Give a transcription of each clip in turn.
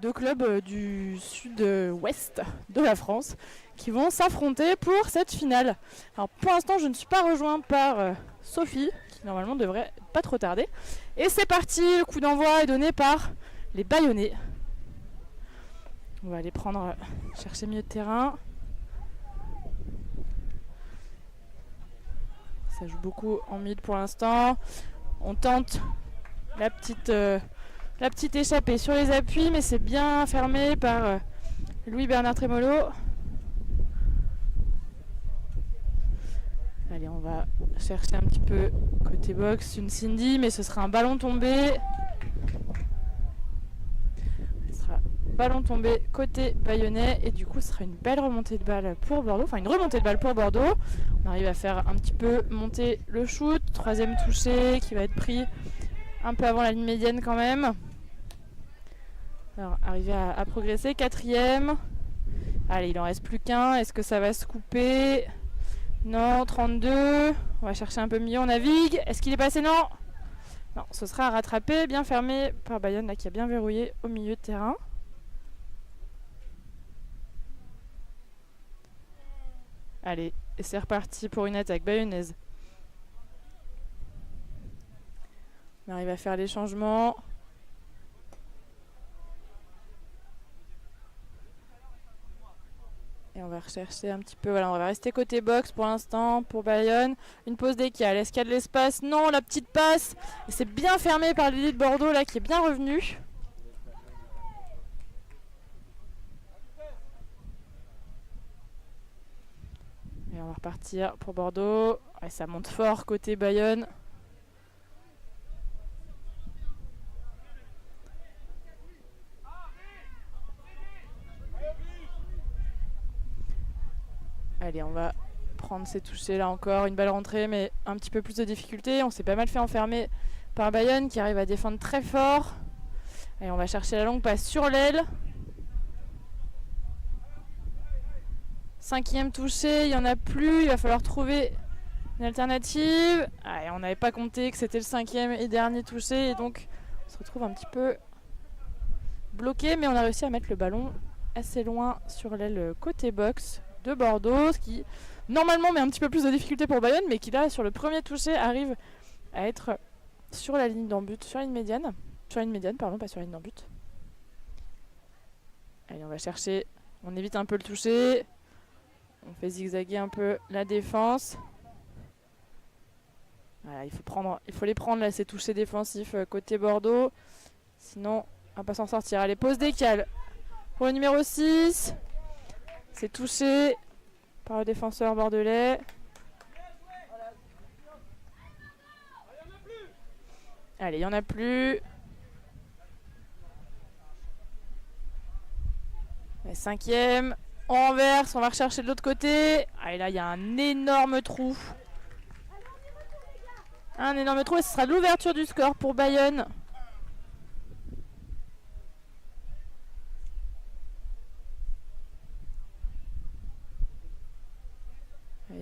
deux clubs du sud-ouest de la France qui vont s'affronter pour cette finale. Alors pour l'instant je ne suis pas rejoint par Sophie, qui normalement devrait pas trop tarder. Et c'est parti, le coup d'envoi est donné par les Bayonnais. On va aller prendre, chercher milieu de terrain. Ça joue beaucoup en mid pour l'instant. On tente la petite échappée sur les appuis, mais c'est bien fermé par Louis-Bernard Trémolo. Allez, on va chercher un petit peu côté box une Cindy, mais ce sera un ballon tombé. Ce sera ballon tombé côté bayonnais, et du coup ce sera une belle remontée de balle pour Bordeaux, enfin une remontée de balle pour Bordeaux. On arrive à faire un petit peu monter le shoot, troisième touché qui va être pris un peu avant la ligne médiane quand même. Alors arriver à progresser, quatrième. Allez, il en reste plus qu'un, est-ce que ça va se couper? Non, 32. On va chercher un peu mieux, on navigue. Est-ce qu'il est passé? Non. Non, ce sera à rattraper, bien fermé par Bayonne là qui a bien verrouillé au milieu de terrain. Allez, et c'est reparti pour une attaque bayonnaise. On arrive à faire les changements. Et on va rechercher un petit peu. Voilà, on va rester côté box pour l'instant pour Bayonne. Une pause décale. Est-ce qu'il y a de l'espace? Non, la petite passe. Et c'est bien fermé par l'élite de Bordeaux là qui est bien revenu. Et on va repartir pour Bordeaux. Ouais, ça monte fort côté Bayonne. Allez, on va prendre ces touchés là encore. Une balle rentrée, mais un petit peu plus de difficulté. On s'est pas mal fait enfermer par Bayonne qui arrive à défendre très fort. Allez, on va chercher la longue passe sur l'aile. Cinquième touché, il n'y en a plus. Il va falloir trouver une alternative. Allez, on n'avait pas compté que c'était le cinquième et dernier touché. Et donc, on se retrouve un petit peu bloqué. Mais on a réussi à mettre le ballon assez loin sur l'aile côté box de Bordeaux, ce qui normalement met un petit peu plus de difficulté pour Bayonne, mais qui là sur le premier touché arrive à être sur la ligne d'en but, sur la ligne médiane, pardon, pas sur la ligne d'en but. Allez, on va chercher, on évite un peu le toucher, on fait zigzaguer un peu la défense. Voilà, il faut les prendre là ces touchés défensifs côté Bordeaux, sinon on va pas s'en sortir. Allez, pause décale pour le numéro 6. C'est touché par le défenseur bordelais. Allez, il n'y en a plus. Et cinquième. On renverse, on va rechercher de l'autre côté. Ah, et là, il y a un énorme trou. Un énorme trou et ce sera l'ouverture du score pour Bayonne.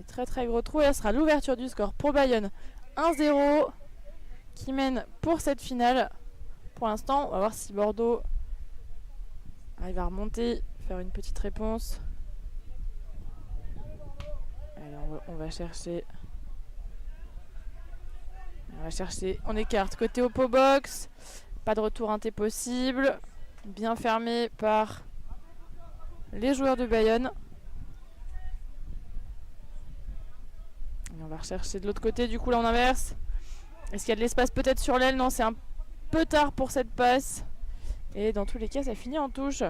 Très très gros trou et là sera l'ouverture du score pour Bayonne. 1-0 qui mène pour cette finale. Pour l'instant, on va voir si Bordeaux arrive à remonter, faire une petite réponse. Allez, on va chercher. On écarte côté Oppo box. Pas de retour inté possible. Bien fermé par les joueurs de Bayonne. Et on va rechercher de l'autre côté, du coup là on inverse. Est-ce qu'il y a de l'espace peut-être sur l'aile? Non, c'est un peu tard pour cette passe. Et dans tous les cas, ça finit en touche.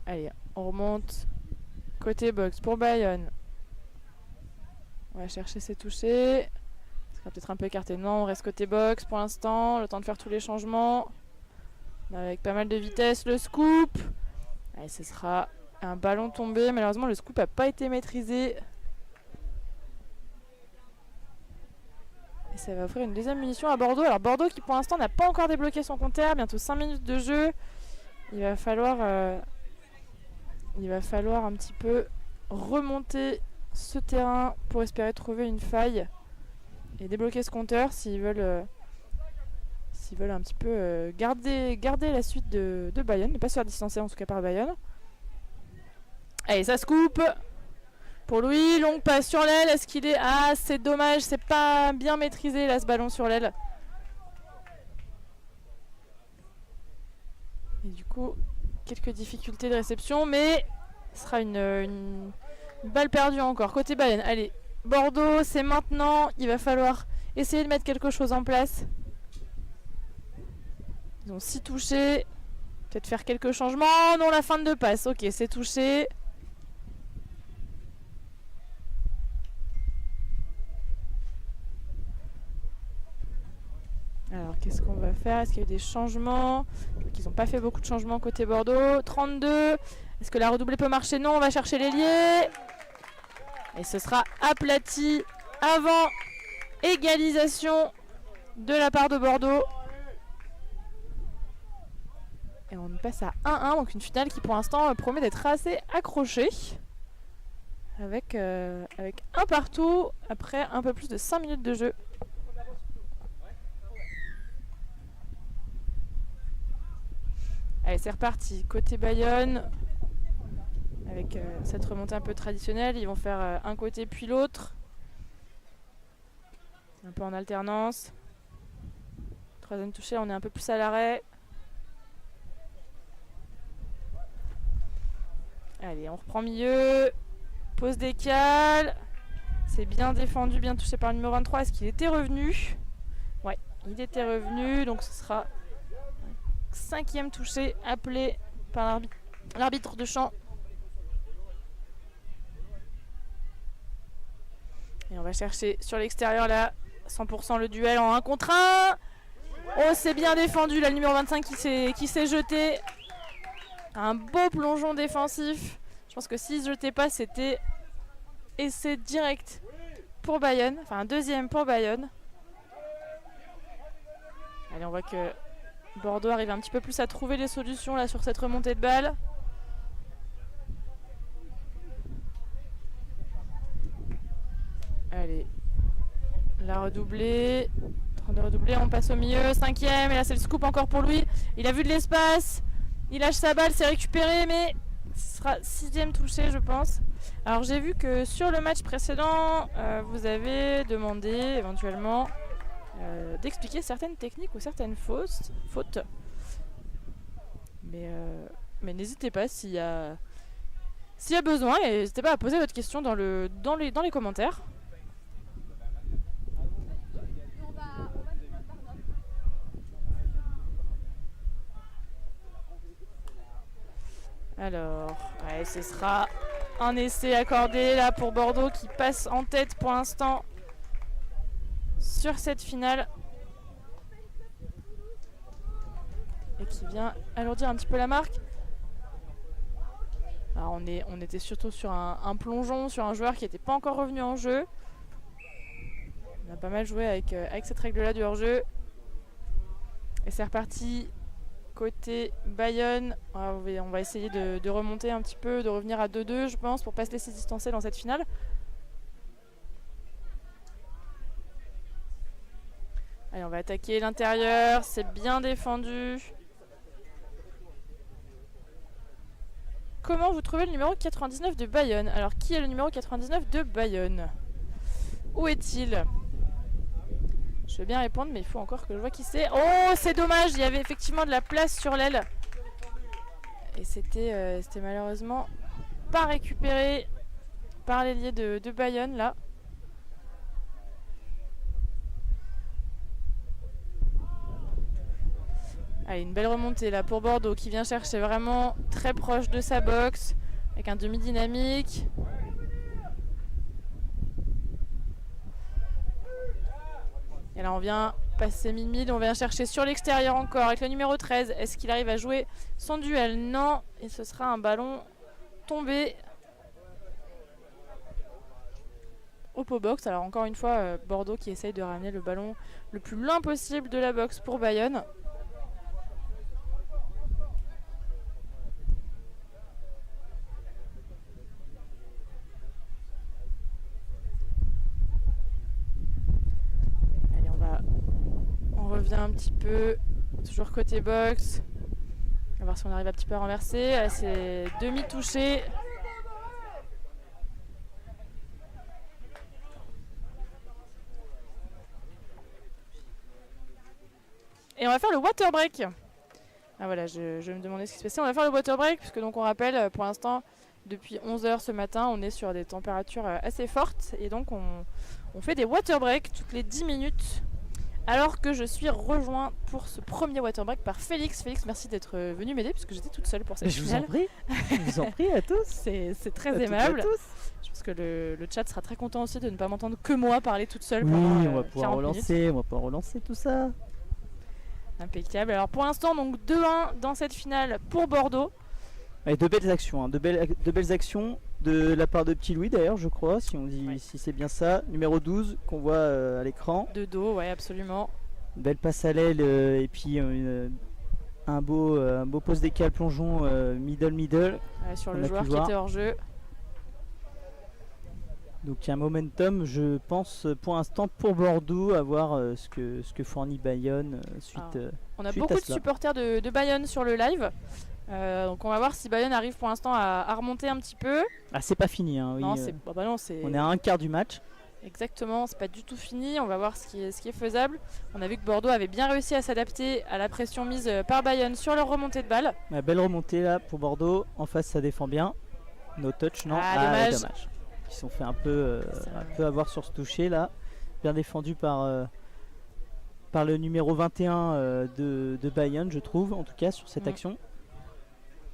Allez, on remonte côté box pour Bayonne. On va chercher ses touchés. Ça va peut-être un peu écarté. Non, on reste côté box pour l'instant. Le temps de faire tous les changements. Avec pas mal de vitesse. Le scoop. Allez, ce sera un ballon tombé. Malheureusement, le scoop n'a pas été maîtrisé. Et ça va offrir une deuxième munition à Bordeaux. Alors Bordeaux qui pour l'instant n'a pas encore débloqué son compteur. Bientôt 5 minutes de jeu. Il va falloir un petit peu remonter ce terrain pour espérer trouver une faille et débloquer ce compteur s'ils veulent un petit peu garder la suite de Bayonne, ne pas se faire distancer en tout cas par Bayonne. Allez, ça se coupe pour lui, longue passe sur l'aile, est-ce qu'il est... Ah, c'est dommage, c'est pas bien maîtrisé là ce ballon sur l'aile. Et du coup, quelques difficultés de réception, mais ce sera une balle perdue encore, côté Bayonne. Allez, Bordeaux, c'est maintenant, il va falloir essayer de mettre quelque chose en place. Ils ont 6 touchés, peut-être faire quelques changements. Non, la fin de passe, ok, c'est touché. Alors, qu'est-ce qu'on va faire? Est-ce qu'il y a eu des changements? Ils n'ont pas fait beaucoup de changements côté Bordeaux. 32. Est-ce que la redoublée peut marcher? Non, on va chercher l'ailier. Et ce sera aplati avant égalisation de la part de Bordeaux. Et on passe à 1-1, donc une finale qui pour l'instant promet d'être assez accrochée. Avec un partout après un peu plus de 5 minutes de jeu. Allez, c'est reparti. Côté Bayonne, avec cette remontée un peu traditionnelle, ils vont faire un côté puis l'autre. Un peu en alternance. Troisième touché, on est un peu plus à l'arrêt. Allez, on reprend milieu. Pose décale. C'est bien défendu, bien touché par le numéro 23. Est-ce qu'il était revenu? Ouais, il était revenu, donc ce sera... 5e touché appelé par l'arbitre de champ. Et on va chercher sur l'extérieur là, 100% le duel en 1 contre 1. Oh, c'est bien défendu là, le numéro 25 qui s'est jeté. Un beau plongeon défensif. Je pense que s'il se jetait pas, c'était essai direct pour Bayonne. Enfin, un deuxième pour Bayonne. Allez, on voit que Bordeaux arrive un petit peu plus à trouver les solutions là sur cette remontée de balle. Allez, la redoublée. 32 redoublée, on passe au milieu. 5e, et là c'est le scoop encore pour lui. Il a vu de l'espace. Il lâche sa balle, c'est récupéré, mais ce sera 6e touché, je pense. Alors j'ai vu que sur le match précédent, vous avez demandé éventuellement d'expliquer certaines techniques ou certaines fautes. Mais n'hésitez pas s'il y a besoin, et n'hésitez pas à poser votre question dans les commentaires. Alors, ouais, ce sera un essai accordé là pour Bordeaux qui passe en tête pour l'instant sur cette finale. Et qui vient alourdir un petit peu la marque. Alors on était surtout sur un plongeon, sur un joueur qui n'était pas encore revenu en jeu. On a pas mal joué avec cette règle-là du hors-jeu. Et c'est reparti côté Bayonne. On va essayer de remonter un petit peu, de revenir à 2-2 je pense, pour pas se laisser distancer dans cette finale. Allez, on va attaquer l'intérieur, c'est bien défendu. Comment vous trouvez le numéro 99 de Bayonne? Alors, qui est le numéro 99 de Bayonne? Où est-il? Je veux bien répondre, mais il faut encore que je vois qui c'est. Oh, c'est dommage, il y avait effectivement de la place sur l'aile. Et c'était malheureusement pas récupéré par l'ailier de Bayonne, là. Allez, une belle remontée là pour Bordeaux qui vient chercher vraiment très proche de sa box avec un demi-dynamique. Et là on vient passer mid-mid, on vient chercher sur l'extérieur encore avec le numéro 13. Est-ce qu'il arrive à jouer son duel? Non, et ce sera un ballon tombé au pot box. Alors encore une fois, Bordeaux qui essaye de ramener le ballon le plus loin possible de la box pour Bayonne. revient un petit peu. Toujours côté box. On va voir si on arrive un petit peu à renverser. Là, c'est demi-touché. Et on va faire le water break. Ah voilà, je me demandais ce qui se passait. On va faire le water break, puisque donc on rappelle, pour l'instant, depuis 11 h ce matin, on est sur des températures assez fortes. Et donc on fait des water breaks toutes les 10 minutes. Alors que je suis rejoint pour ce premier water break par Félix. Félix, merci d'être venu m'aider, puisque j'étais toute seule pour cette finale. Je vous en prie à tous. C'est très aimable. Je pense que le chat sera très content aussi de ne pas m'entendre que moi parler toute seule pendant on va pouvoir relancer tout ça. Impeccable. Alors pour l'instant, donc 2-1 dans cette finale pour Bordeaux. Et de belles actions, hein, de belles actions de la part de Petit Louis d'ailleurs, je crois, si on dit si c'est bien ça. Numéro 12 qu'on voit à l'écran. De dos, ouais, absolument. Une belle passe à l'aile et puis un beau pose décal plongeon middle. Sur le joueur qui était hors jeu. Donc il y a un momentum, je pense, pour l'instant pour Bordeaux, à voir ce que fournit Bayonne suite. On a beaucoup de supporters de Bayonne sur le live. Donc on va voir si Bayonne arrive pour l'instant à remonter un petit peu. Ah, c'est pas fini, hein, oui. Non, on est à un quart du match. Exactement, c'est pas du tout fini. On va voir ce qui est faisable. On a vu que Bordeaux avait bien réussi à s'adapter à la pression mise par Bayonne sur leur remontée de balle. La belle remontée là pour Bordeaux. En face, ça défend bien. No touch, non. Dommage. Ils se sont fait un peu avoir sur ce toucher là. Bien défendu par le numéro 21 de Bayonne, je trouve, en tout cas sur cette action.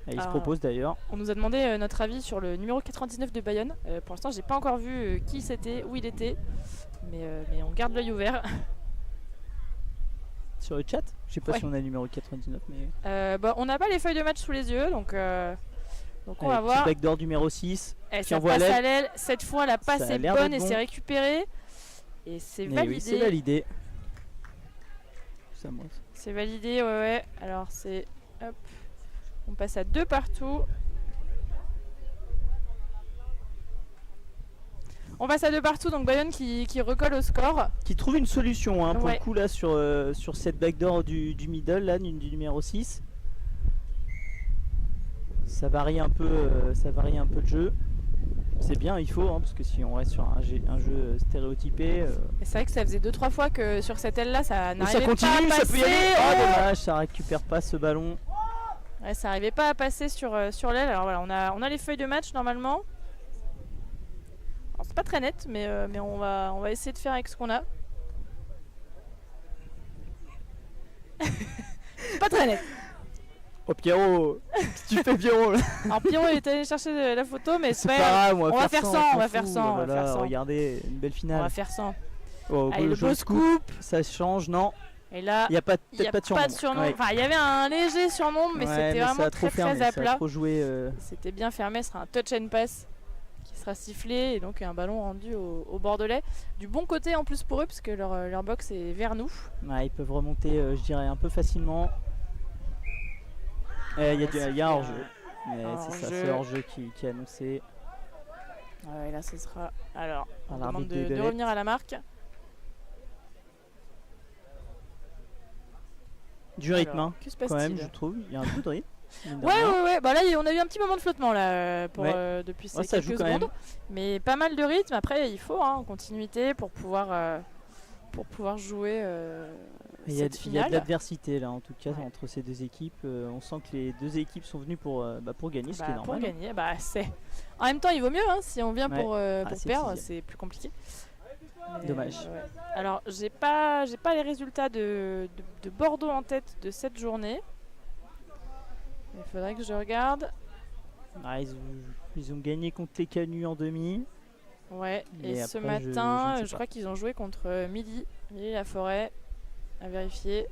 Et il se propose d'ailleurs. On nous a demandé notre avis sur le numéro 99 de Bayonne. Pour l'instant, j'ai pas encore vu qui c'était, où il était, mais on garde l'œil ouvert. Sur le chat, je sais pas si on a le numéro 99, mais. On n'a pas les feuilles de match sous les yeux, donc on va voir. Backdoor numéro 6. Ça passe à l'aile. Cette fois, la passe est bonne et c'est récupéré. Et c'est validé. Oui, c'est validé. C'est validé, ouais. Alors c'est... Hop. On passe à 2 partout. On passe à 2 partout, donc Bayonne qui recolle au score. Qui trouve une solution pour le coup là sur cette backdoor du middle, là, du numéro 6. Ça varie un peu le jeu. C'est bien, il faut, parce que si on reste sur un jeu stéréotypé. C'est vrai que ça faisait 2-3 fois que sur cette aile là ça n'arrivait pas à passer. Ça peut y aller. Oh dommage, ça récupère pas ce ballon. Ouais, ça n'arrivait pas à passer sur l'aile. Alors voilà, on a les feuilles de match normalement. C'est pas très net, mais on va essayer de faire avec ce qu'on a. C'est pas très net. Oh Pierrot, tu fais Pierrot là. Alors Pierrot il est allé chercher la photo, mais c'est pas grave, on va faire 100, on va faire 100. Regardez, une belle finale. On va faire 100. Oh, allez, le beau scoop, ça change, non? Et là, il n'y a pas de surnom. Ouais. Enfin, il y avait un léger surnom, mais c'était vraiment très à plat. Trop joué. C'était bien fermé, ce sera un touch and pass qui sera sifflé et donc un ballon rendu aux Bordelais. Du bon côté en plus pour eux, parce que leur box est vers nous. Ouais, ils peuvent remonter, je dirais, un peu facilement. Il y a un hors-jeu. C'est ça, c'est hors-jeu qui est annoncé. Ouais, là ce sera. Alors, on demande de revenir à la marque. Du rythme, alors, quand même, je trouve. Il y a un peu de rythme. Ouais. Bah là, on a eu un petit moment de flottement là, depuis ces quelques secondes. Mais pas mal de rythme. Après, il faut en continuité pour pouvoir jouer. Il y a de l'adversité là, en tout cas, entre ces deux équipes. On sent que les deux équipes sont venues pour gagner, ce qui est normal. Pour gagner, c'est. En même temps, il vaut mieux. Si on vient pour perdre, c'est plus compliqué. Mais, dommage. Alors, j'ai pas les résultats de Bordeaux en tête de cette journée. Il faudrait que je regarde. Ils ont gagné contre les Canuts en demi. Ouais, et ce matin, je crois qu'ils ont joué contre Midi la Forêt. À vérifier.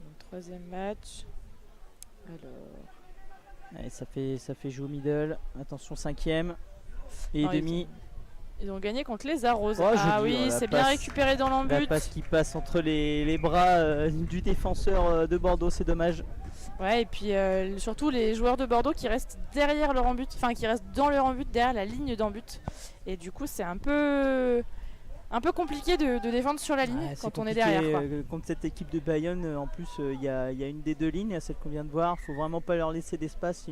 Donc, troisième match. Alors. Allez, ça fait jouer au middle. Attention, cinquième. Et demi. Ils ont gagné contre les Arroses. C'est bien récupéré dans l'embut. La passe qui passe entre les bras du défenseur de Bordeaux, c'est dommage. Ouais, et puis surtout les joueurs de Bordeaux qui restent derrière leur embut, enfin qui restent dans leur embut, derrière la ligne d'embut. Et du coup, c'est un peu un peu compliqué de défendre sur la ligne Ouais, quand on est compliqué, derrière. Quoi. Contre cette équipe de Bayonne, en plus, il y a une des deux lignes, il y a celle qu'on vient de voir. Faut vraiment pas leur laisser d'espace,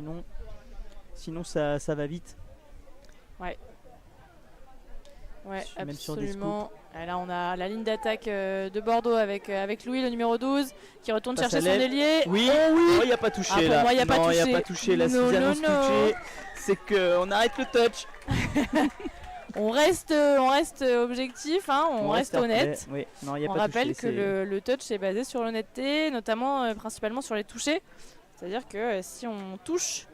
sinon ça va vite. Ouais, Même sur des absolument. Et là, on a la ligne d'attaque de Bordeaux avec Louis, le numéro 12, qui retourne Passe chercher à son l'aile. ailier. Oui, Oh oui. il n'y a pas touché Ah, pour là. moi, il n'y a pas Non, touché. il n'y a pas touché là. Si Non, ils non, annoncent non. touché, c'est qu'on arrête le touch. On reste objectif, hein, on reste honnête. Oui. Non, y a On pas rappelle touché, que le touch est basé sur l'honnêteté, notamment principalement sur les touchés. C'est-à-dire que si on touche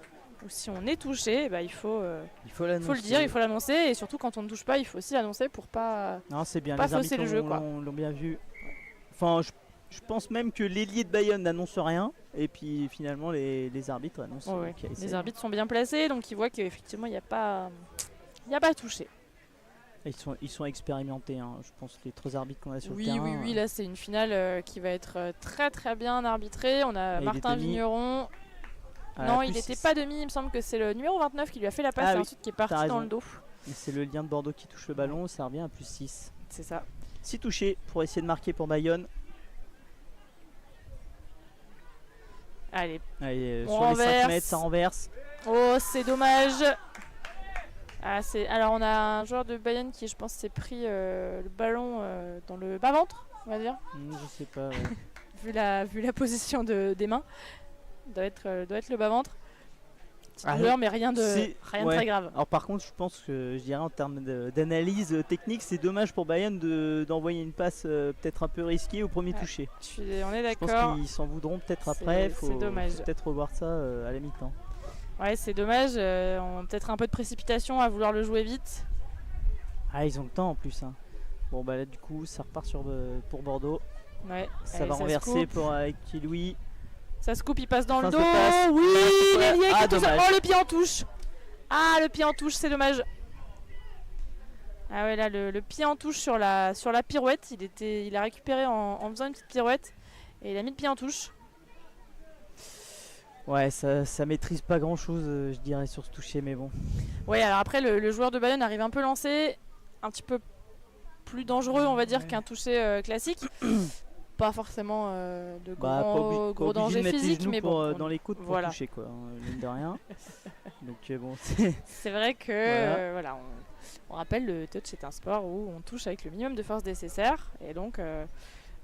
ou si on est touché, bah, il faut le dire, il faut l'annoncer. Et surtout quand on ne touche pas, il faut aussi l'annoncer pour pas. Non, c'est bien. pas Les fausser arbitres le jeu, quoi. l'ont bien vu. Enfin, je pense même que l'ailier de Bayonne n'annonce rien. Et puis finalement, les arbitres annoncent. Ouais. Les arbitres sont bien placés, donc ils voient qu'effectivement, il n'y a pas touché. Ils sont expérimentés, hein. Je pense, les 3 arbitres qu'on a sur le terrain. Oui, là c'est une finale qui va être très très bien arbitrée. On a Et Martin Vigneron. Non, il n'était pas demi, il me semble que c'est le numéro 29 qui lui a fait la passe et ensuite qui est parti dans le dos. Et c'est le lien de Bordeaux qui touche le ballon, ça revient à +6. C'est ça. 6 touchés pour essayer de marquer pour Bayonne. Allez, sur les 5 mètres, ça renverse. Oh, c'est dommage. Alors on a un joueur de Bayonne qui, je pense, s'est pris le ballon dans le bas-ventre, on va dire. Je sais pas. Ouais. vu la position des mains. Doit être le bas-ventre. Petite douleur, mais rien de très grave. Alors par contre, je pense que, je dirais en termes d'analyse technique, c'est dommage pour Bayonne d'envoyer une passe peut-être un peu risquée au premier touché. On est d'accord. Je pense qu'ils s'en voudront peut-être après. C'est dommage. Faut peut-être revoir ça à la mi-temps. Ouais, c'est dommage. On a peut-être un peu de précipitation à vouloir le jouer vite. Ah, ils ont le temps en plus. Hein. Bon, bah là, du coup, ça repart pour Bordeaux. Ouais. Ça va renverser avec Louis. Ça se coupe, il passe dans le dos. Passe. Oui, l'ailier qui touche. Dommage. Oh, le pied en touche. Ah, le pied en touche, c'est dommage. Ah ouais, là, le pied en touche sur la pirouette. Il a récupéré en faisant une petite pirouette. Et il a mis le pied en touche. Ouais, ça maîtrise pas grand chose, je dirais, sur ce toucher, mais bon. Ouais, alors après, le joueur de Bayonne arrive un peu lancé. Un petit peu plus dangereux, on va dire, qu'un toucher classique. Pas forcément de gros danger physique, mais bon. Dans les côtes pour toucher, quoi, mine de rien. Donc bon, c'est vrai que voilà, on rappelle, le touch est un sport où on touche avec le minimum de force nécessaire. Et donc,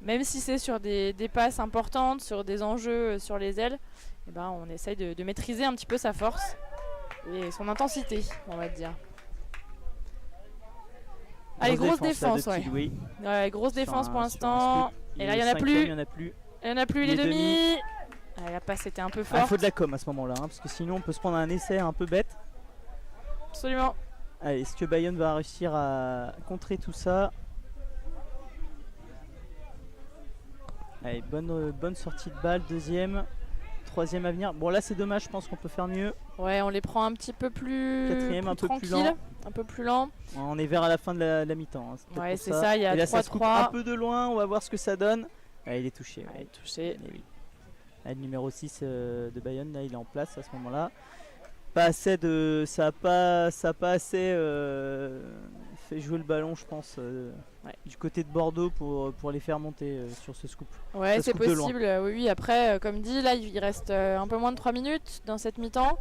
même si c'est sur des passes importantes, sur des enjeux sur les ailes, eh ben, on essaye de maîtriser un petit peu sa force et son intensité, on va dire. Allez, grosse défense, ouais. Grosse défense pour l'instant. Et là, il n'y en a plus. Il y en a plus, les demi. Ah, la passe était un peu forte. Il faut de la com à ce moment-là, hein, parce que sinon on peut se prendre un essai un peu bête. Absolument. Allez, est-ce que Bayonne va réussir à contrer tout ça? Allez, bonne sortie de balle, deuxième. Troisième à venir. Bon, là c'est dommage, je pense qu'on peut faire mieux. Ouais, on les prend un petit peu plus. Quatrième, un peu plus lent. Un peu plus lent. On est vers à la fin de la mi-temps. Hein, ouais, c'est ça, il y a 3-3. Un peu de loin, on va voir ce que ça donne. Ah, il est touché. Ouais. Il est touché. Oui. Ah, le numéro 6 de Bayonne, là, il est en place à ce moment-là. Pas assez de. Ça a pas assez fait jouer le ballon, je pense, du côté de Bordeaux pour les faire monter sur ce scoop. Ouais, c'est possible. Oui, après, comme dit, là, il reste un peu moins de 3 minutes dans cette mi-temps.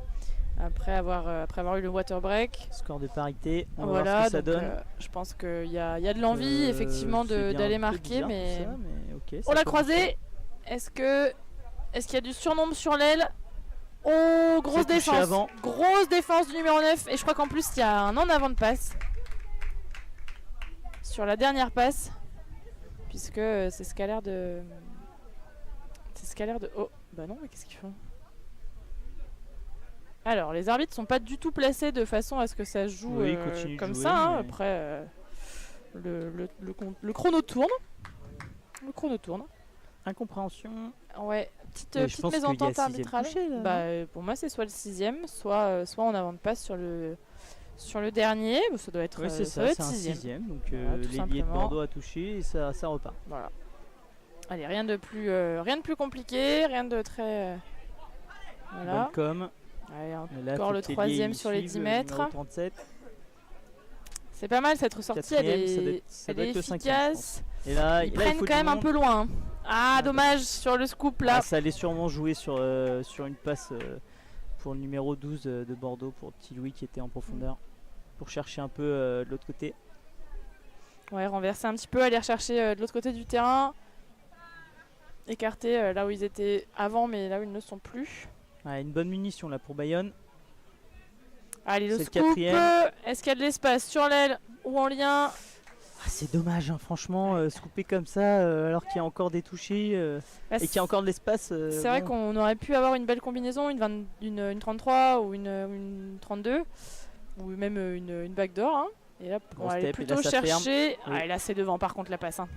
Après avoir eu le water break. Score de parité, on va voir ce que ça donne. Je pense qu'il y a de l'envie, effectivement, d'aller marquer. Mais... Ça, mais okay, on l'a croisé. Est-ce qu'il y a du surnombre sur l'aile? Oh, grosse défense. Grosse défense du numéro 9. Et je crois qu'en plus, il y a un en avant de passe. Sur la dernière passe. Puisque c'est ce qu'a l'air de... Oh, bah non, mais qu'est-ce qu'ils font? Alors, les arbitres sont pas du tout placés de façon à ce que ça se joue comme ça. Hein. Après, le chrono tourne. Incompréhension. Ouais, petite mésentente arbitrale. Pour moi, c'est soit le 6ème, soit en avant de passe sur le dernier. Bon, ça doit être. Oui, c'est ça, c'est un 6ème. Donc l'ailier de Bordeaux a touché et ça repart. Voilà. Allez, rien de plus compliqué, rien de très. Voilà. Bonne com. Allez, encore le 3ème sur les 10 mètres. 37. C'est pas mal cette ressortie, elle est, ça elle doit est être le cinquième, je pense. efficace. Et là, Ils là, il prennent faut quand du même un monde. peu loin. Hein. Ah, dommage sur le scoop là. Ah, ça allait sûrement jouer sur une passe pour le numéro 12 de Bordeaux, pour petit Louis qui était en profondeur, pour chercher un peu de l'autre côté. Ouais, renverser un petit peu, aller rechercher de l'autre côté du terrain. Écarter là où ils étaient avant, mais là où ils ne sont plus. Ouais, une bonne munition là pour Bayonne. Allez, le C'est le scoop. quatrième. Est-ce qu'il y a de l'espace sur l'aile ou en lien? Ah, c'est dommage, hein, franchement, scooper comme ça alors qu'il y a encore des touchés Bah, et qu'il y a encore de l'espace. c'est vrai qu'on aurait pu avoir une belle combinaison, une 33 ou une 32, ou même une backdoor. Hein. Et là, on Gros va aller step, et plutôt là, ça chercher. ferme. Ah, et là, c'est devant par contre la passe. Hein.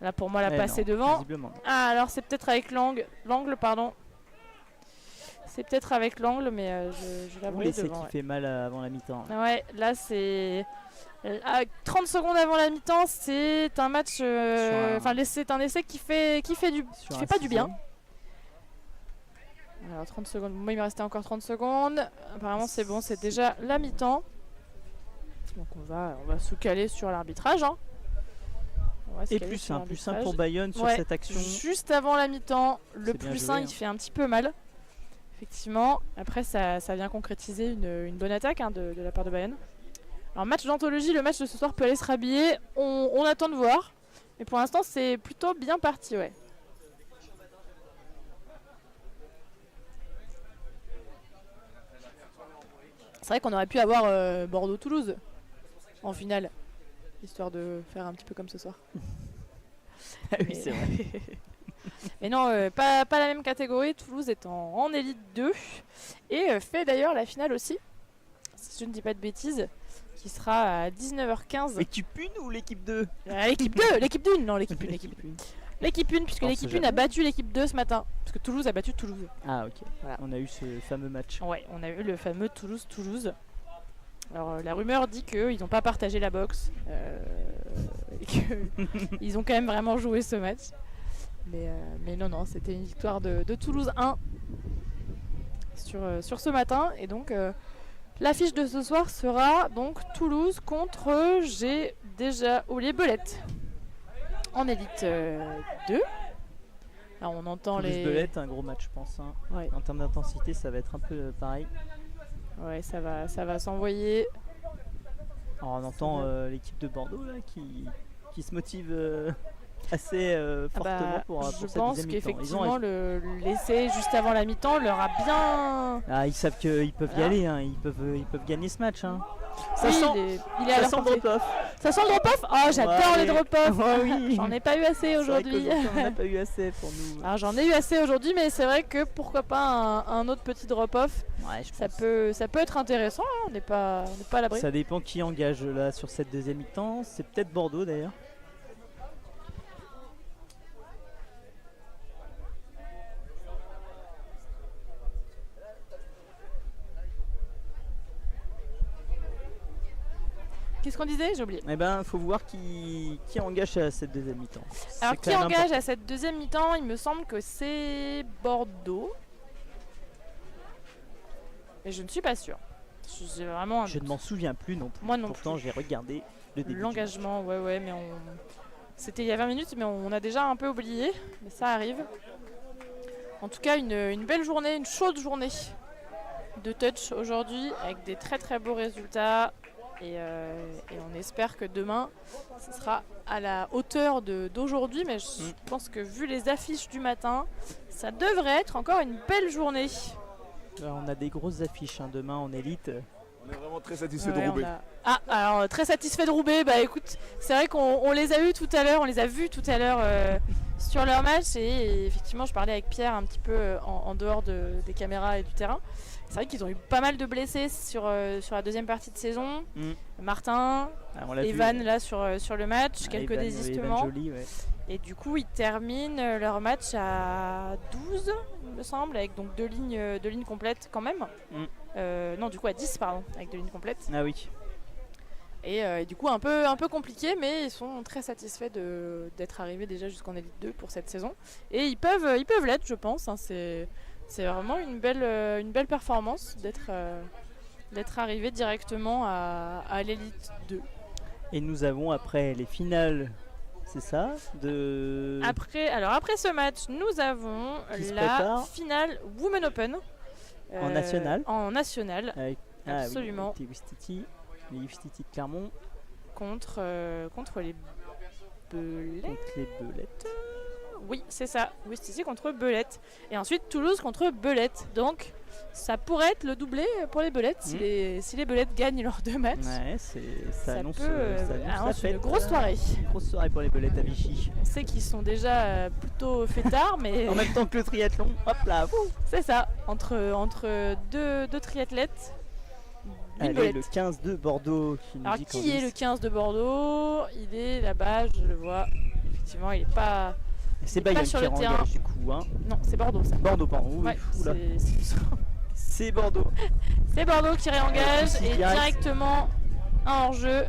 Là, pour moi, la Eh passe non, est devant. visiblement. Ah, alors c'est peut-être avec l'angle, pardon. C'est peut-être avec l'angle, mais je l'avoue Oui, c'est devant. qui Ouais. fait mal avant la mi-temps. Ouais, là c'est. 30 secondes avant la mi-temps, c'est un match. Enfin, c'est un essai qui fait pas du bien. Alors 30 secondes. Moi, il me restait encore 30 secondes. Apparemment, c'est bon, c'est déjà la mi-temps. Donc on va se caler sur l'arbitrage. Hein. Et plus 1 pour Bayonne sur cette action. Juste avant la mi-temps, le C'est bien plus joué, 1 il fait un petit peu mal. Effectivement. Après, ça vient concrétiser une bonne attaque hein, de la part de Bayonne. Alors match d'anthologie, le match de ce soir peut aller se rhabiller. On attend de voir. Mais pour l'instant, c'est plutôt bien parti, ouais. C'est vrai qu'on aurait pu avoir Bordeaux-Toulouse en finale. Histoire de faire un petit peu comme ce soir. Ah oui, c'est vrai. Mais non, pas la même catégorie. Toulouse est en élite 2 et fait d'ailleurs la finale aussi, si je ne dis pas de bêtises, qui sera à 19h15. L'équipe 1 ou l'équipe 2? L'équipe 2, l'équipe 1, non l'équipe 1, l'équipe 1, puisque Oh, l'équipe c'est 1 a battu l'équipe 2 ce matin, parce que Toulouse a battu Toulouse. Ah ok, Voilà. On a eu ce fameux match. Ouais, on a eu le fameux Toulouse-Toulouse. Alors la rumeur dit qu'ils n'ont pas partagé la boxe, et qu'ils ont quand même vraiment joué ce match. Mais non, c'était une victoire de Toulouse 1 sur ce matin. Et donc l'affiche de ce soir sera donc Toulouse contre, j'ai déjà oublié, Belette. En élite 2. Alors on entend Toulouse-Belette, un gros match je pense. Hein. Ouais. En termes d'intensité ça va être un peu pareil. Ouais, ça va s'envoyer. Alors on entend l'équipe de Bordeaux là, qui se motive assez fortement pour cette je pense deuxième mi-temps. qu'effectivement l'essai juste avant la mi-temps leur a bien... Ah, ils savent qu'ils peuvent y aller, hein. ils peuvent gagner ce match. Hein. Ça Oui, sent, il est à Ça leur sent portée. drop-off. Ça sent le drop-off. Oh, j'adore Ouais. les drop-off. Ouais, oui. J'en ai pas eu assez aujourd'hui. On n'a pas eu assez pour nous. Alors j'en ai eu assez aujourd'hui, mais c'est vrai que pourquoi pas un autre petit drop-off. Ouais, je Ça pense. peut être intéressant. Hein. On n'est pas à l'abri. Ça dépend qui engage là sur cette deuxième mi-temps. C'est peut-être Bordeaux d'ailleurs. Qu'est-ce qu'on disait? J'ai oublié. Eh ben, faut voir qui engage à cette deuxième mi-temps. Alors C'est qui quand même engage important. à cette deuxième mi-temps? Il me semble que c'est Bordeaux. Mais je ne suis pas sûre. J'ai vraiment un Je ne doute. m'en souviens plus non plus. Moi non Pourtant, plus. j'ai regardé le début. du L'engagement, ouais, mais c'était il y a 20 minutes, mais on a déjà un peu oublié. Mais ça arrive. En tout cas, une belle journée, une chaude journée de touch aujourd'hui, avec des très très beaux résultats. Et on espère que demain, ce sera à la hauteur d'aujourd'hui. Mais je pense que vu les affiches du matin, ça devrait être encore une belle journée. match. On a des grosses affiches hein, demain en élite. On est vraiment très satisfait Ouais, de Roubaix. Ah, alors très satisfait de Roubaix. Bah écoute, c'est vrai qu'on les a vus tout à l'heure, on les a vus tout à l'heure sur leur match. Et effectivement, je parlais avec Pierre un petit peu en dehors des caméras et du terrain. C'est vrai qu'ils ont eu pas mal de blessés sur la deuxième partie de saison. Martin, Ah, on l'a Evan vu. là sur le match, Ah, quelques Evan, désistements. Evan Joly, ouais. Et du coup, ils terminent leur match à 12, il me semble, avec donc deux lignes complètes quand même. Non, du coup à 10, pardon, avec 2 lignes complètes. Ah oui. Et du coup, un peu compliqué, mais ils sont très satisfaits d'être arrivés déjà jusqu'en Elite 2 pour cette saison. Et ils peuvent l'être, je pense. Hein, c'est vraiment une belle performance d'être arrivé directement à l'Elite 2. Et nous avons après les finales, c'est ça de... Après ce match, nous avons Qui se la prépare finale Women Open. En national. En national, Avec... absolument. Les Wistiti de Clermont contre les Belettes. contre les Belettes. Oui, c'est ça. Westissy contre Belette. Et ensuite Toulouse contre Belette. Donc ça pourrait être le doublé pour les Belettes si les Belettes gagnent leurs 2 matchs. Ouais, ça annonce, annonce la une fête. grosse soirée. Une grosse soirée pour les Belettes à Vichy. On sait qu'ils sont déjà plutôt fêtards, mais En même temps que le triathlon, hop là, wouh. c'est ça. Entre deux triathlètes. Une Allez, Belette. le 15 de Bordeaux qui nous Alors dit qui est le 15 de Bordeaux? Il est là-bas, je le vois. Effectivement, il est pas... C'est il est pas Bayonne sur qui le terrain. engage du coup. Hein. Non, c'est Bordeaux ça. Bordeaux, pardon. Oui, Ouais, oula. c'est C'est Bordeaux. c'est Bordeaux qui réengage C'est et direct. directement un hors-jeu.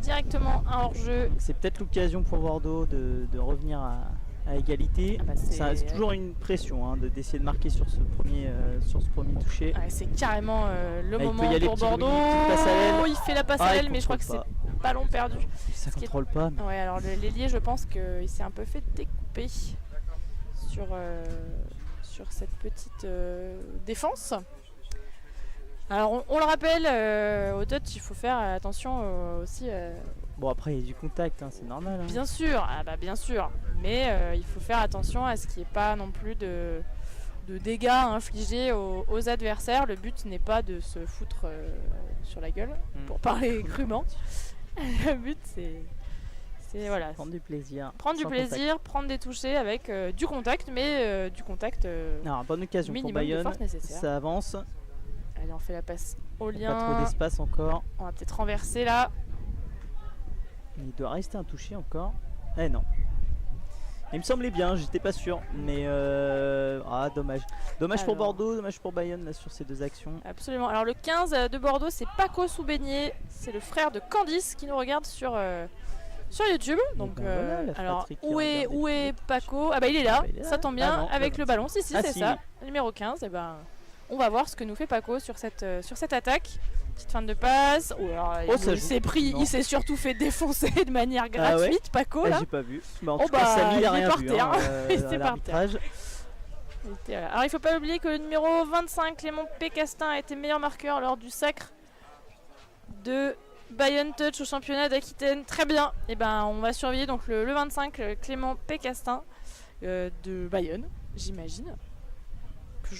Directement un hors-jeu. C'est peut-être l'occasion pour Bordeaux de revenir à égalité. Ah bah, C'est toujours une pression hein, d'essayer de marquer sur ce premier toucher. Ouais, c'est carrément le Ah, il moment peut y aller, pour petit Bordeaux. Louis, petite passe à l'aile. Il fait la passe Ah, à il l'aile, mais je crois que contrôle c'est ballon perdu. Ça qui est- contrôle pas. Mais... Ouais, alors l'ailier, je pense qu'il s'est un peu fait découper sur cette petite défense. Alors on le rappelle, au touch, il faut faire attention aussi. Bon après il y a du contact, hein, c'est normal. Hein. Bien sûr, bien sûr, mais il faut faire attention à ce qu'il n'y ait pas non plus de dégâts infligés aux adversaires. Le but n'est pas de se foutre sur la gueule, pour parler crûment. Le but c'est voilà, Prendre du plaisir. prendre du sans plaisir, prendre des touchés avec du contact, mais du contact Non, bonne occasion pour minimum de Bayonne. force nécessaire. Ça avance. Allez, on fait la passe au Pas trop lien. d'espace encore. On va peut-être renverser là. Il doit rester un toucher encore. Eh non. Il me semblait bien, j'étais pas sûr. Mais dommage. Dommage pour Alors. Bordeaux, dommage pour Bayonne là, sur ces deux actions. Absolument. Alors le 15 de Bordeaux, c'est Paco Soubeigné. C'est le frère de Candice qui nous regarde sur YouTube. Donc, ben voilà, la alors fratrie qui où est regarde Paco? Ah bah il est là. Ah bah, il est là. Ça tombe bien Ah non, avec bah le ballon. Si, Ah c'est si, ça. Numéro 15. Et ben on va voir ce que nous fait Paco sur cette attaque. Petite fin de passe. Oh, alors, ça il joue. s'est pris, Non. il s'est surtout fait défoncer de manière Ah ouais gratuite, Paco Ah, là. j'ai pas vu. Mais en Oh tout cas, bah, Samy il a il est rien par vu. terre. Il était À par l'arbitrage. Alors il faut pas oublier que le numéro 25, Clément Pécastin, a été meilleur marqueur lors du sacre de Bayonne Touch au championnat d'Aquitaine. Très bien. Et ben on va surveiller donc le 25, Clément Pécastin de Bayonne, j'imagine.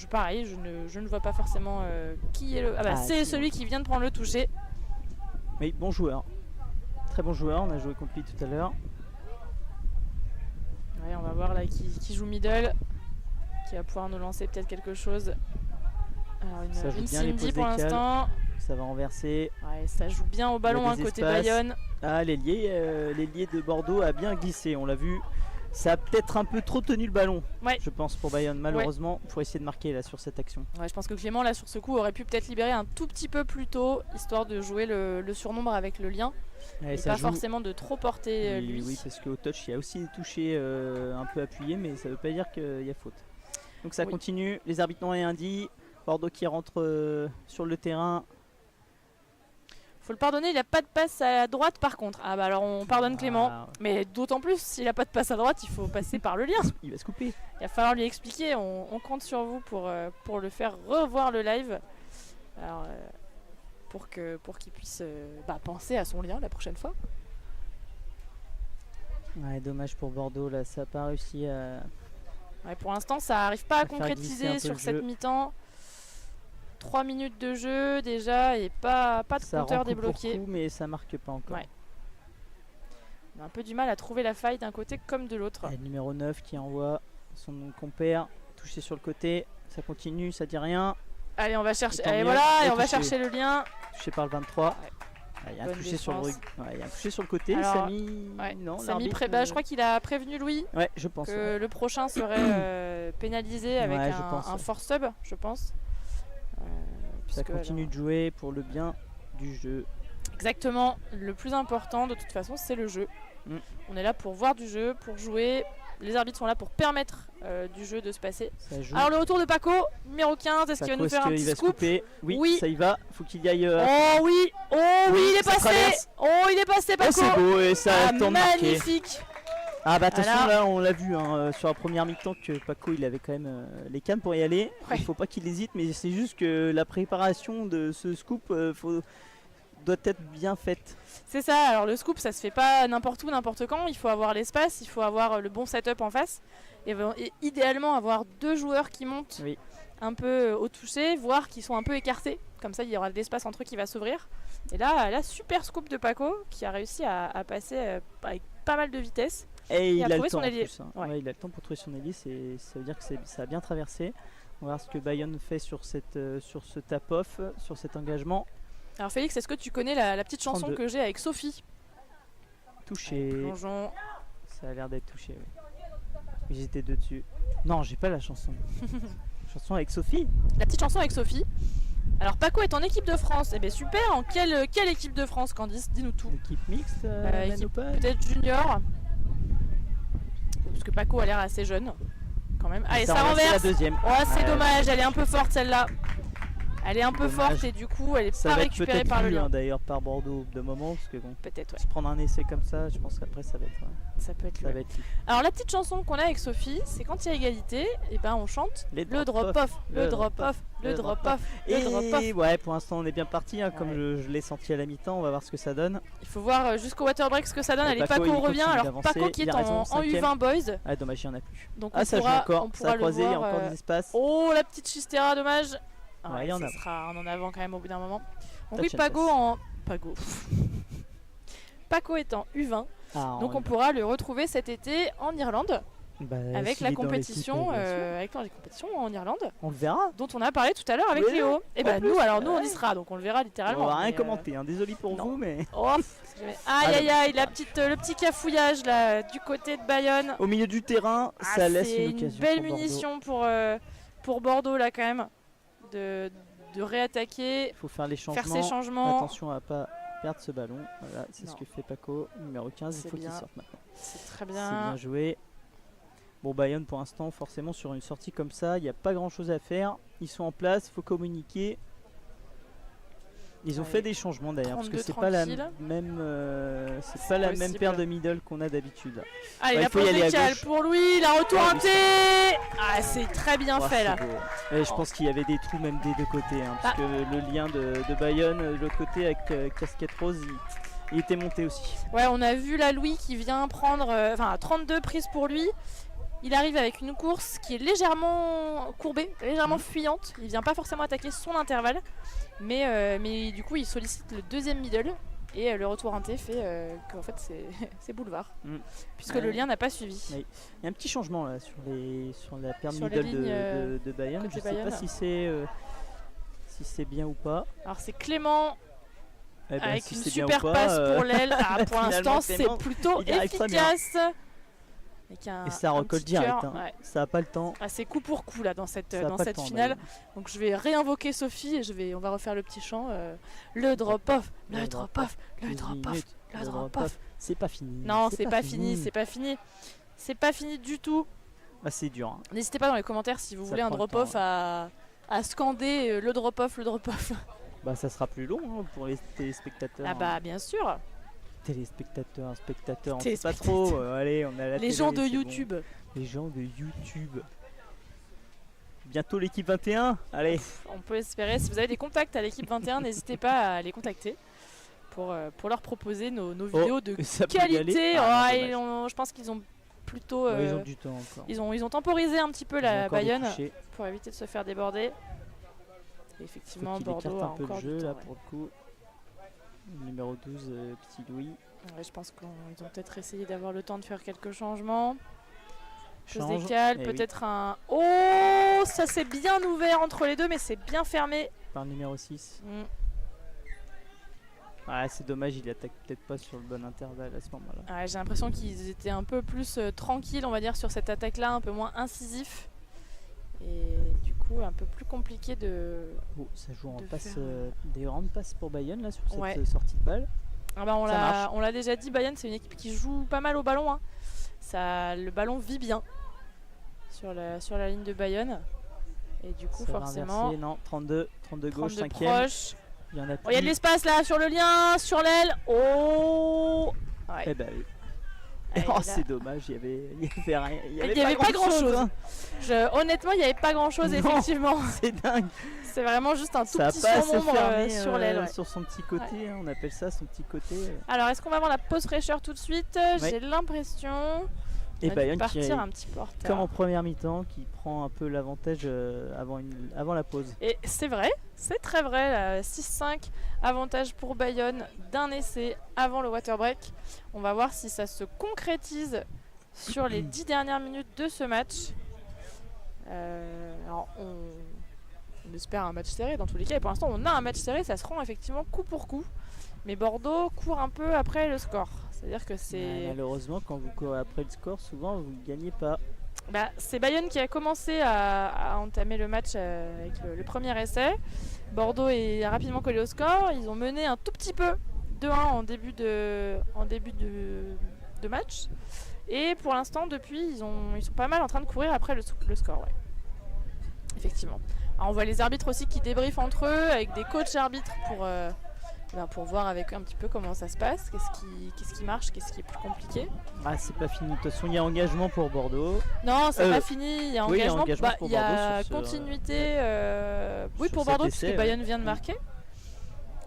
Pareil, je ne vois pas forcément qui est le. Ah bah c'est si, celui qui vient de prendre le toucher. Mais bon joueur. Très bon joueur, on a joué contre lui tout à l'heure. Ouais, on va voir là qui joue middle, qui va pouvoir nous lancer peut-être quelque chose. Alors Ça joue une bien les Cindy pauses pour décales. l'instant. Ça va renverser. Ouais, ça joue bien au ballon des côté espaces. Bayonne. Ah, l'ailier de Bordeaux a bien glissé, on l'a vu. Ça a peut-être un peu trop tenu le ballon, Ouais. je pense, pour Bayonne, malheureusement, pour essayer de marquer là sur cette action. Ouais, je pense que Clément là sur ce coup aurait pu peut-être libérer un tout petit peu plus tôt, histoire de jouer le surnombre avec le lien. Allez, Et ça pas joue. forcément de trop porter Oui, lui. oui, parce qu'au touch, il y a aussi des touchés un peu appuyés, mais ça veut pas dire qu'il y a faute. Donc ça Oui. continue, les arbitres n'ont rien dit. Bordeaux qui rentre sur le terrain. Faut le pardonner, il a pas de passe à droite par contre. Ah bah alors on pardonne Clément. Ah, Mais d'autant plus, s'il a pas de passe à droite, il faut passer par le lien. il va se couper. Il va falloir lui expliquer, on compte sur vous pour le faire revoir le live. Alors, pour qu'il puisse penser à son lien la prochaine fois. Ouais, dommage pour Bordeaux, là, ça n'a pas réussi à... Ouais, pour l'instant, ça n'arrive pas à faire glisser un concrétiser peu sur le cette jeu. mi-temps. 3 minutes de jeu déjà et pas de Ça compteur rend coup pour débloqué. coup, mais ça marque pas encore. Ouais. On a un peu du mal à trouver la faille d'un côté comme de l'autre. Et le numéro 9 qui envoie son compère, touché sur le côté, ça continue, ça dit rien. Allez, on va chercher. Tant Allez, mieux. voilà, Et et on va touché. chercher le lien. Touché par le 23. Ouais. Ah, il y a un Bonne touché sur le défense. il y a un touché sur le côté, Alors, Samy. Ouais. Non, Samy l'arbitre, je crois qu'il a prévenu Louis Ouais, je pense. que ouais. le prochain serait pénalisé avec Ouais, je pense, un ouais. force sub, je pense. Ça puisque, continue alors, de jouer pour le bien du jeu. Exactement. Le plus important, de toute façon, c'est le jeu. Mm. On est là pour voir du jeu, pour jouer. les arbitres sont là pour permettre du jeu de se passer. Ça joue. Alors le retour de Paco, numéro 15, est-ce qu'il va nous faire un petit va scoop? couper oui, Oui. Ça y va. Faut qu'il y aille. Oh oui, il est ça passé. traverse. Oh, il est passé, Paco. C'est beau et ça tourne marqué. Magnifique. Ah bah attention, Alors... là on l'a vu sur la première mi-temps que Paco il avait quand même les cannes pour y aller. Ouais. Il faut pas qu'il hésite, mais c'est juste que la préparation de ce scoop doit être bien faite. C'est ça, alors le scoop ça se fait pas n'importe où, n'importe quand, il faut avoir l'espace, il faut avoir le bon setup en face et idéalement avoir 2 joueurs qui montent un peu au toucher, voire qui sont un peu écartés, comme ça il y aura de l'espace entre eux qui va s'ouvrir. Et là, super scoop de Paco qui a réussi à passer avec pas mal de vitesse. Et il a le temps en ailier. plus, hein. Ouais, il a le temps pour trouver son ailier, ça veut dire que ça a bien traversé. On va voir ce que Bayonne fait sur ce tap-off, sur cet engagement. Alors Félix, est-ce que tu connais la petite chanson 32. que j'ai avec Sophie? Touché. Plongeon. Ça a l'air d'être touché, oui. J'étais dessus. Non, j'ai pas la chanson. Chanson avec Sophie. La petite chanson avec Sophie. Alors Paco est en équipe de France. Eh bien super, en quelle équipe de France, Candice? Dis-nous tout. Équipe mixte, équipe peut-être junior. Parce que Paco a l'air assez jeune quand même. Allez, ça renverse. La deuxième. Oh, c'est dommage, elle est un peu forte celle-là. Elle est un peu forte et du coup elle est ça pas va récupérée être par le lu, lien. D'ailleurs par Bordeaux de moment parce que bon, peut-être ouais. Se prendre un essai comme ça, je pense qu'après ça va être ça peut être lu. Alors la petite chanson qu'on a avec Sophie, c'est quand il y a égalité, et ben on chante le drop off, le drop off, le drop off, le drop off. Et ouais, pour l'instant on est bien parti comme je l'ai senti à la mi-temps, on va voir ce que ça donne. Il faut voir jusqu'au water break ce que ça donne. Allez, Paco revient. Alors Paco qui est en U20 boys. Ah dommage, il n'y en a plus. Donc ça joue encore, ça a croisé, il y a encore des espaces. Oh la petite Chistera, dommage. Ouais, ça sera en avant quand même au bout d'un moment. Donc oui, Paco Paco est en U20. Donc on pourra le retrouver cet été en Irlande. Avec la compétition en Irlande. On le verra. Dont on a parlé tout à l'heure avec Léo. Et bah nous on y sera, donc on le verra littéralement. On va rien commenter, désolé pour vous mais. Oh, aïe le petit cafouillage là du côté de Bayonne. Au milieu du terrain, ça laisse une occasion. C'est une belle munition pour Bordeaux là quand même. De réattaquer. Il faut faire les changements. Faire ses changements. Attention à pas perdre ce ballon. Voilà, c'est ce que fait Paco, numéro 15. Il faut qu'il sorte maintenant. C'est très bien. C'est bien joué. Bon, Bayonne pour l'instant, forcément, sur une sortie comme ça, il n'y a pas grand chose à faire. Ils sont en place, il faut communiquer. Ils ont fait des changements d'ailleurs, parce que c'est pas la même, paire de middle qu'on a d'habitude. Allez, la pause décale pour lui, la retournée. Ah, c'est très bien fait là. Et je pense qu'il y avait des trous même des deux côtés, parce que le lien de Bayonne, de l'autre côté avec Casquette Rose, il était monté aussi. Ouais, on a vu la Louis qui vient prendre 32 prises pour lui. Il arrive avec une course qui est légèrement courbée, légèrement fuyante. Il vient pas forcément attaquer son intervalle, mais du coup il sollicite le deuxième middle et le retour inté fait qu'en fait c'est boulevard, puisque le lien n'a pas suivi. Il y a un petit changement là sur la paire middle de Bayonne. Je ne sais pas si c'est bien ou pas. Alors c'est Clément. Avec si une super passe pour l'aile. Pour l'instant c'est plutôt efficace. Et ça recolle direct, ça n'a pas le temps. C'est coup pour coup là dans cette finale. Donc je vais réinvoquer Sophie et on va refaire le petit chant. Le drop off, le drop off, le drop off, le drop off. C'est pas fini. Non, c'est pas fini, c'est pas fini. C'est pas fini du tout. C'est dur. N'hésitez pas dans les commentaires si vous voulez un drop off à scander le drop off, le drop off. Ça sera plus long pour les téléspectateurs. Ah bah bien sûr. Téléspectateurs, spectateurs, on sait pas trop. Allez, on a la les gens de YouTube. Bon. Les gens de YouTube. Bientôt l'équipe 21. Allez. On peut espérer. Si vous avez des contacts à l'équipe 21, n'hésitez pas à les contacter pour leur proposer nos vidéos de qualité. Je pense qu'ils ont plutôt. Ils ont du temps encore. Ils ont temporisé un petit peu la Bayonne pour éviter de se faire déborder. Et effectivement, Bordeaux a encore du temps, là pour le coup. Numéro 12, Petit Louis. Ouais, je pense qu'ils ont peut-être essayé d'avoir le temps de faire quelques changements. Je décale, peut-être un... Oh, ça s'est bien ouvert entre les deux, mais c'est bien fermé. Par le numéro 6. C'est dommage, il attaque peut-être pas sur le bon intervalle à ce moment-là. J'ai l'impression qu'ils étaient un peu plus tranquilles, on va dire, sur cette attaque-là, un peu moins incisif. Et du coup, un peu plus compliqué de... ça joue en passe, des grandes passes pour Bayonne là, sur cette sortie de balle. On l'a déjà dit, Bayonne, c'est une équipe qui joue pas mal au ballon. le ballon vit bien sur la ligne de Bayonne. Et du coup, Ça va forcément, inverser. Non, 32 gauche, 32 5ème. proche. Il y en a Oh, il y a de l'espace là sur le lien, sur l'aile. Oh ouais. Eh ben oui. Allez, Oh, là. c'est dommage, il y avait rien. Il y avait pas grand-chose. Hein. Honnêtement, il n'y avait pas grand-chose, Non. effectivement. C'est dingue. C'est vraiment juste un tout Ça a petit pas assez surnombre fermé sur l'aile. Ouais. sur son petit côté, hein, on appelle ça son petit côté. Alors, est-ce qu'on va avoir la pause fraîcheur tout de suite? Ouais. J'ai l'impression. Et On a dû Bayonne qui partir est un petit peu en retard. comme en première mi-temps, qui prend un peu l'avantage avant la pause. Et c'est vrai, c'est très vrai. Là, 6-5, avantage pour Bayonne d'un essai avant le water break. On va voir si ça se concrétise sur les 10 dernières minutes de ce match. Alors on espère un match serré dans tous les cas. Et pour l'instant, on a un match serré. Ça se rend effectivement coup pour coup. Mais Bordeaux court un peu après le score. C'est-à-dire que c'est... Malheureusement, quand vous courez après le score, souvent vous ne gagnez pas. Bah, c'est Bayonne qui a commencé à entamer le match avec le premier essai. Bordeaux est rapidement collé au score. Ils ont mené un tout petit peu 2-1 en début de match. Et pour l'instant, depuis, ils sont pas mal en train de courir après le score. Ouais. Effectivement. Alors, on voit les arbitres aussi qui débriefent entre eux avec des coachs arbitres pour voir avec eux un petit peu comment ça se passe, qu'est-ce qui marche, qu'est-ce qui est plus compliqué. Ah, c'est pas fini. De toute façon, il y a engagement pour Bordeaux. Non, c'est pas fini, il y a oui, engagement. pour Il y a Bordeaux sur ce, continuité oui, sur pour cet Bordeaux, essai, puisque Bayonne vient de Mm. marquer.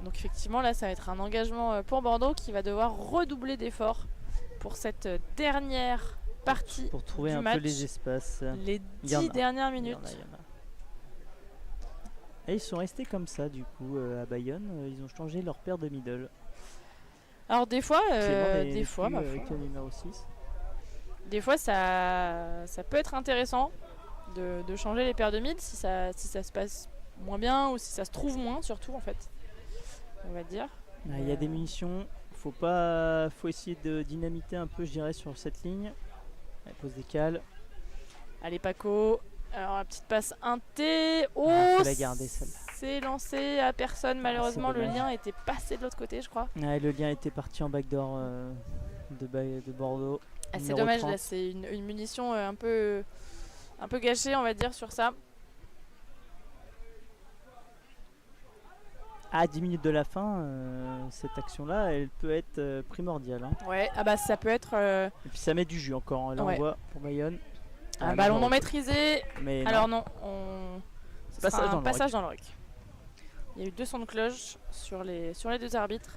Donc effectivement, là, ça va être un engagement pour Bordeaux qui va devoir redoubler d'efforts pour cette dernière partie pour trouver du un match. peu les espaces. Les Il y en 10 a. dernières Il y minutes. en a. Et ils sont restés comme ça du coup à Bayonne. Ils ont changé leur paire de middle. Alors des fois, Clément des fois, ma avec foi. le numéro 6. Des fois, ça peut être intéressant de changer les paires de mid si ça se passe moins bien ou si ça se trouve moins, surtout en fait, on va dire. Il y a des munitions. Faut essayer de dynamiter un peu, je dirais, sur cette ligne. Elle pose des cales. Allez Paco, alors la petite passe inté. Oh, faut la garder, celle-là. c'est lancé à personne malheureusement, c'est le dommage. lien était passé de l'autre côté je crois. Ouais, le lien était parti en backdoor de Bordeaux. Ah, c'est Numéro dommage 30. là, c'est une munition un peu gâchée on va dire sur ça. À 10 minutes de la fin, cette action-là, elle peut être primordiale. Hein. Ouais, ah bah ça peut être Et puis ça met du jus encore. Hein. Là, Ouais. on voit pour Bayonne. un Ah, ballon non malheureux. maîtrisé. Mais Alors non. non, ce Passage sera dans un le passage dans le ruck. Il y a eu 2 sons de cloche sur les deux arbitres.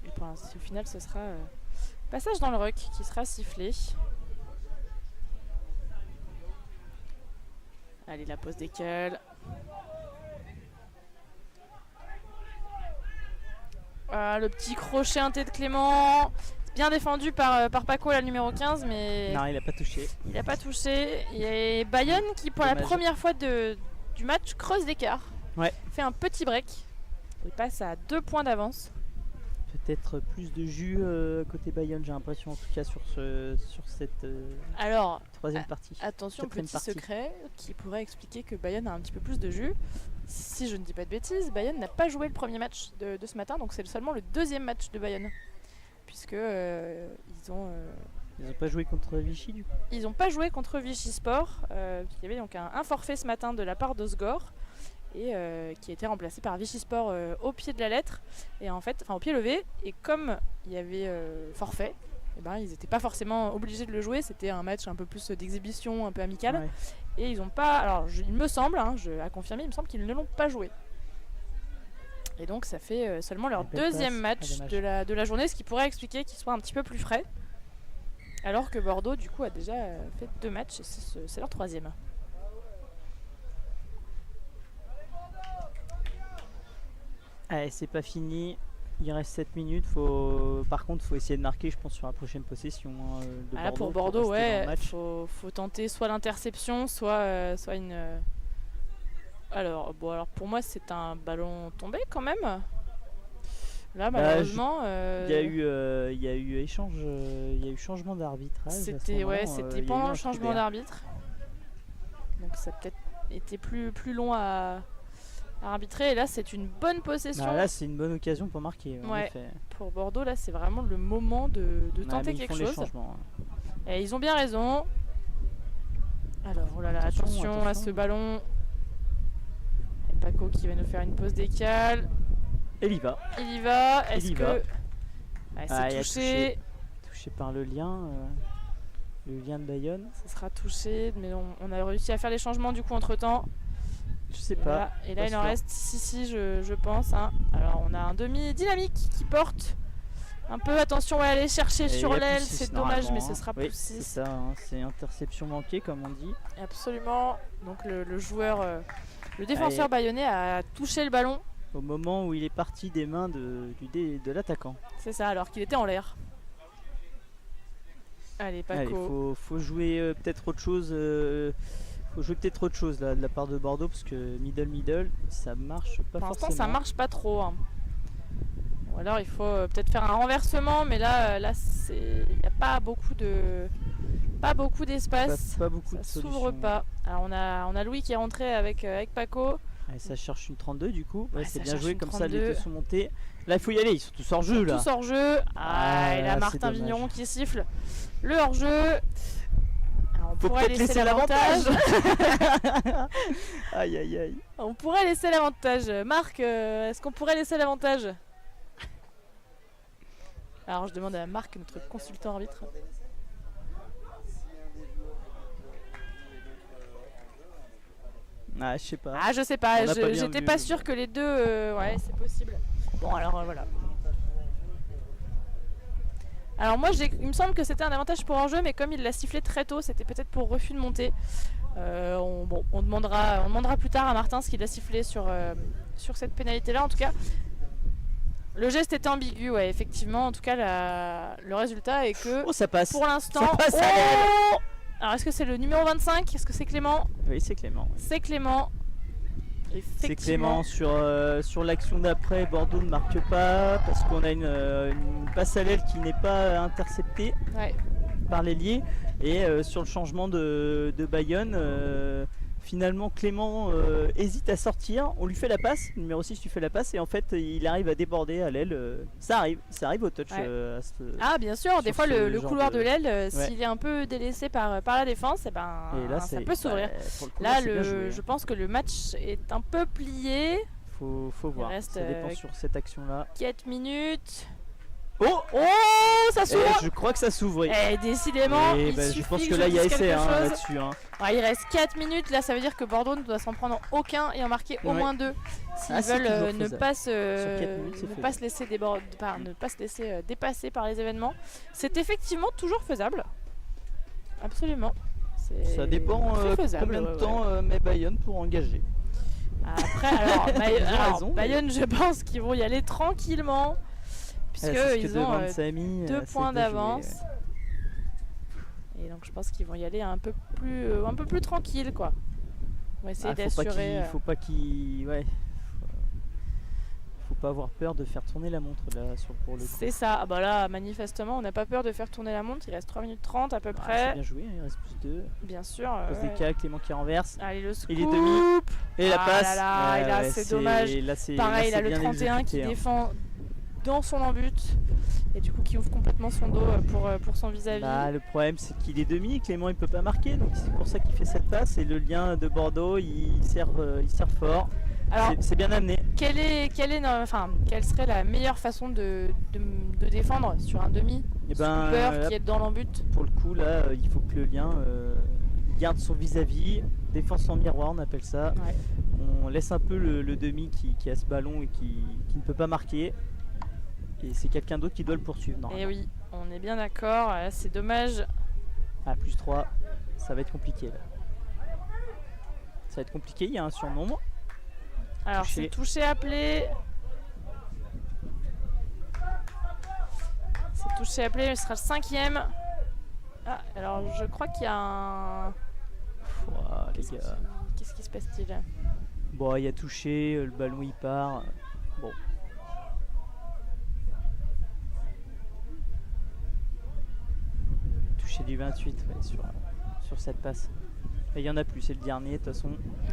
Et au final, ce sera passage dans le ruck qui sera sifflé. Allez, la pose d'école. Le petit crochet inté de Clément. Bien défendu par Paco, la numéro 15, mais Non, il a pas touché. il n'a pas touché. Il y a Bayonne qui, pour la Dommage. première fois du match, creuse d'écart. Ouais. Fait un petit break. Il passe à 2 points d'avance. Peut-être plus de jus côté Bayonne, j'ai l'impression, en tout cas sur cette Alors, troisième partie. attention, Quatrième petit partie. secret qui pourrait expliquer que Bayonne a un petit peu plus de jus. Si je ne dis pas de bêtises, Bayonne n'a pas joué le premier match de ce matin, donc c'est seulement le deuxième match de Bayonne. Puisque ils ont pas joué contre Vichy du coup. Ils n'ont pas joué contre Vichy Sport. Il y avait donc un forfait ce matin de la part d'Osgore et qui a été remplacé par Vichy Sport au pied de la lettre et en fait, enfin au pied levé. Et comme il y avait forfait, eh ben, ils n'étaient pas forcément obligés de le jouer. C'était un match un peu plus d'exhibition, un peu amical. Ouais. Et ils n'ont pas. Alors il me semble, à confirmer, il me semble qu'ils ne l'ont pas joué. Et donc ça fait seulement leur Belle deuxième passe. match Dommage. de la journée, ce qui pourrait expliquer qu'ils soient un petit peu plus frais. Alors que Bordeaux du coup a déjà fait 2 matchs et c'est leur 3e. Allez, c'est pas fini. Il reste 7 minutes. Par contre, faut essayer de marquer, je pense, sur la prochaine possession de Ah, là, pour Bordeaux. Bordeaux, rester dans le ouais, match. faut tenter soit l'interception, soit une. Alors pour moi c'est un ballon tombé quand même. Là malheureusement. Il y a eu échange, il y a eu changement d'arbitrage. à ce C'était moment-là, c'était il y a eu pendant un le coup changement d'air. d'arbitre. Donc ça a peut-être été plus long à arbitré. Et là, c'est une bonne possession. Là, c'est une bonne occasion pour marquer. En Ouais. effet. Pour Bordeaux, là, c'est vraiment le moment de tenter mais ils quelque font les chose. changements, hein. Et ils ont bien raison. Alors, oh là là, attention à ce ballon. Et Paco qui va nous faire une pause d'écale. Et il y va. Il y va. Est-ce y que. va. Ouais, Ah, il c'est a touché. Touché par le lien de Bayonne. Ça sera touché, mais on a réussi à faire les changements du coup entre temps. Je sais pas. Et là pas il en sûr. reste 6, je pense. Hein. Alors on a un demi dynamique qui porte. Un peu, attention, on va aller chercher Et sur il y a l'aile, plus six, c'est dommage, mais normalement, ce sera oui, plus 6. C'est ça, hein, c'est interception manquée comme on dit. Absolument. Donc le joueur, le défenseur bayonnais a touché le ballon. Au moment où il est parti des mains de l'attaquant. C'est ça, alors qu'il était en l'air. Allez, Paco. Allez, faut jouer peut-être autre chose. Faut jouer peut-être autre chose là, de la part de Bordeaux parce que middle, ça marche pas Pour l'instant, forcément. ça marche pas trop. Hein. Ou alors il faut peut-être faire un renversement, mais là il n'y a pas beaucoup d'espace. Pas beaucoup ça de s'ouvre solutions. pas. Alors on a Louis qui est rentré avec Paco. Allez, ça cherche une 32 du coup. Ouais, C'est ça bien cherche joué une comme 32. ça les deux sont montés. Là il faut y aller, ils sont tous hors jeu là. Tous hors jeu. Ah, et là, là c'est Martin dommage. Vignon qui siffle le hors jeu. On Faut pourrait peut-être laisser l'avantage. Aïe aïe aïe. On pourrait laisser l'avantage. Marc, est-ce qu'on pourrait laisser l'avantage? Alors je demande à Marc, notre consultant arbitre. Ah, je sais pas. Ah, je sais pas, On n'a pas bien j'étais vu. pas sûre que les deux. Ouais, c'est possible. Bon, alors voilà. Alors, moi, il me semble que c'était un avantage pour hors-jeu, mais comme il l'a sifflé très tôt, c'était peut-être pour refus de montée. On demandera plus tard à Martin ce qu'il a sifflé sur cette pénalité-là. En tout cas, le geste était ambigu, ouais, effectivement. En tout cas, le résultat est que Oh, ça passe. pour l'instant. Ça passe à Oh, alors, est-ce que c'est le numéro 25? Est-ce que c'est Clément? Oui, c'est Clément. C'est Clément. C'est Clément sur l'action d'après. Bordeaux ne marque pas parce qu'on a une passe à l'aile qui n'est pas interceptée Ouais. par l'ailier. Et sur le changement de Bayonne, finalement Clément hésite à sortir. On lui fait la passe, le numéro 6 lui fait la passe et en fait il arrive à déborder à l'aile. Ça arrive au touch. Ouais. À ce- Ah, bien sûr, des sur fois ce le genre couloir de de- l'aile, s'il est un peu délaissé par la défense, et Et là, ça peut s'ouvrir. pour le coup, Là, c'est bien joué, je hein. pense que le match est un peu plié. Faut voir. reste, Ça dépend sur cette action-là. 4 minutes. Oh, Ça Eh, s'ouvre. je crois que ça s'ouvre. Oui. Et décidément, Et il bah, je suffit pense que je là il y a dise essai quelque chose. là-dessus. Hein. Ouais, il reste 4 minutes. Là, ça veut dire que Bordeaux ne doit s'en prendre aucun et en marquer au Ouais. moins 2. S'ils C'est veulent toujours ne faisable. pas Sur 4 minutes, c'est ne pas se laisser ne pas se laisser dépasser par les événements. C'est effectivement toujours faisable. Absolument. Ça dépend C'est faisable, combien de ouais, temps met Bayonne pour engager. Après, alors, Ils ont raison, Bayonne, je pense qu'ils vont y aller tranquillement, puisqu'ils ont 2 points d'avance. Et donc, je pense qu'ils vont y aller un peu plus tranquille, quoi. On va essayer d'assurer. Faut pas qu'il. Ouais. Faut pas avoir peur de faire tourner la montre là pour le coup. C'est ça. Ah bah là, manifestement, on n'a pas peur de faire tourner la montre. Il reste 3 minutes 30 à peu Ah, près. c'est bien joué, il reste plus 2. Bien sûr. Pose des cas, Clément qui renverse. Allez, le scoop. Il est demi. Et la Ah passe. là là, et là, c'est dommage. Pareil, il a le bien 31 qui exécuté, hein. défend dans son embut. Et du coup, qui ouvre complètement son dos pour son vis-à-vis. Bah, le problème c'est qu'il est demi, Clément il peut pas marquer, donc c'est pour ça qu'il fait cette passe. Et le lien de Bordeaux il sert fort. Alors, C'est bien amené. quelle serait la meilleure façon de défendre sur un demi Et ben, Super là, qui est dans l'embut? pour le coup là il faut que le lien garde son vis-à-vis, défense en miroir on appelle ça. Ouais. On laisse un peu le demi qui a ce ballon et qui ne peut pas marquer. Et c'est quelqu'un d'autre qui doit le poursuivre. Et normalement. oui, on est bien d'accord. C'est dommage. Ah, plus 3, ça va être compliqué là. Ça va être compliqué, il y a un surnombre. Alors, Touché. c'est touché appelé. C'est touché appelé, ce sera le 5e. Ah, alors je crois qu'il y a un. Ouah, les gars. Qu'est-ce qui se passe-t-il? Bon, il y a touché, le ballon il part. Bon. Touché du 28 ouais, sur cette passe. Et il y en a plus, c'est le dernier de toute façon.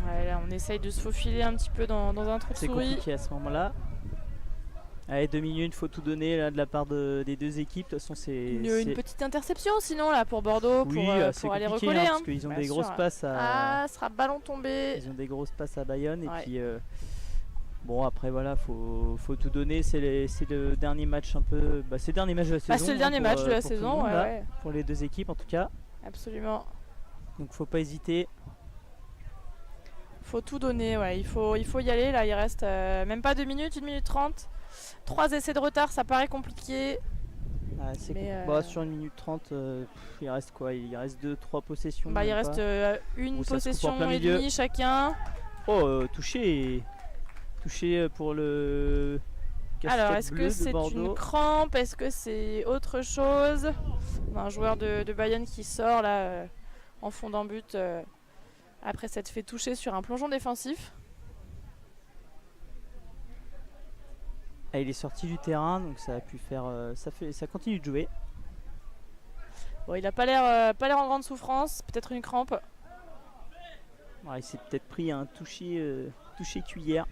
Ouais, là, on essaye de se faufiler un petit peu dans un trou de C'est souris. compliqué à ce moment-là. Allez, 2 minutes, faut tout donner là, de la part des deux équipes. De toute façon, c'est. Une petite interception sinon là pour Bordeaux Oui, c'est pour aller compliqué, recoller. parce qu'ils ont Bien des sûr. grosses passes à. Ah, ce sera ballon tombé. Ils ont des grosses passes à Bayonne. Ouais. Et puis. Bon, après, voilà, faut tout donner. C'est le dernier match un peu. Bah, c'est le dernier match de la saison. C'est le dernier match de la pour tout le saison, monde, là, ouais. pour les deux équipes en tout cas. Absolument. Donc, faut pas hésiter. Faut tout donner, ouais. Il faut y aller. Là, il reste même pas 2 minutes, 1 minute 30. 3 essais de retard, ça paraît compliqué. Ah, Mais, bah, sur 1 minute 30, il reste quoi? Il reste 2-3 possessions. Bah, il même reste pas. une Ou ça se coupe en possession plein et milieu. demie chacun. Oh, touché pour le Alors, casquette est-ce bleue que de c'est Bordeaux. une crampe? Est-ce que c'est autre chose? On a un joueur de Bayonne qui sort là en fond d'un but après s'être fait toucher sur un plongeon défensif. Ah, il est sorti du terrain, donc ça a pu faire. Ça continue de jouer. Bon, il a pas l'air en grande souffrance, peut-être une crampe. Alors, il s'est peut-être pris un touché cuillère.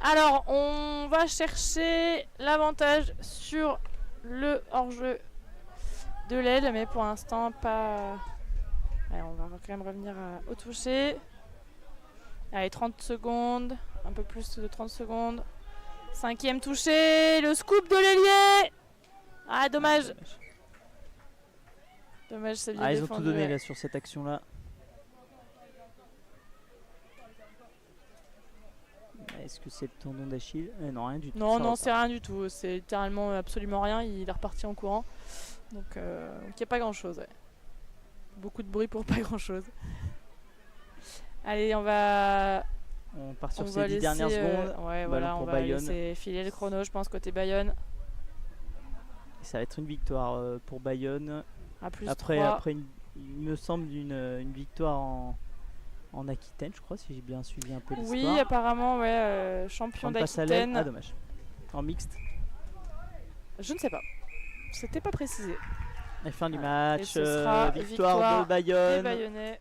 Alors, on va chercher l'avantage sur le hors-jeu de l'aile, mais pour l'instant, pas. Allez, on va quand même revenir au toucher. Allez, 30 secondes, un peu plus de 30 secondes. 5e touché, le scoop de l'ailier. Ah, dommage. Dommage, c'est bien Ils défendu. ont tout donné ouais. là sur cette action-là. Est-ce que c'est le tendon d'Achille? Non, rien du tout. Non, ça non, va c'est rien du tout. C'est littéralement absolument rien. Il est reparti en courant. Donc, il n'y a pas grand-chose. Ouais. Beaucoup de bruit pour pas grand-chose. Allez, on va part sur on ces va 10 laisser, dernières secondes. ouais, Ballon voilà, on pour va Bayonne. laisser filer le chrono, je pense, côté Bayonne. Et ça va être une victoire pour Bayonne. À plus Après, 3. il me semble une victoire en Aquitaine, je crois, si j'ai bien suivi un peu l'histoire. Oui, apparemment, ouais, champion On passe à l'aile. d'Aquitaine. Ah, dommage. En mixte. Je ne sais pas. C'était pas précisé. La fin du Voilà. Et match. ce sera Victoire de Bayonne. Des Bayonnais.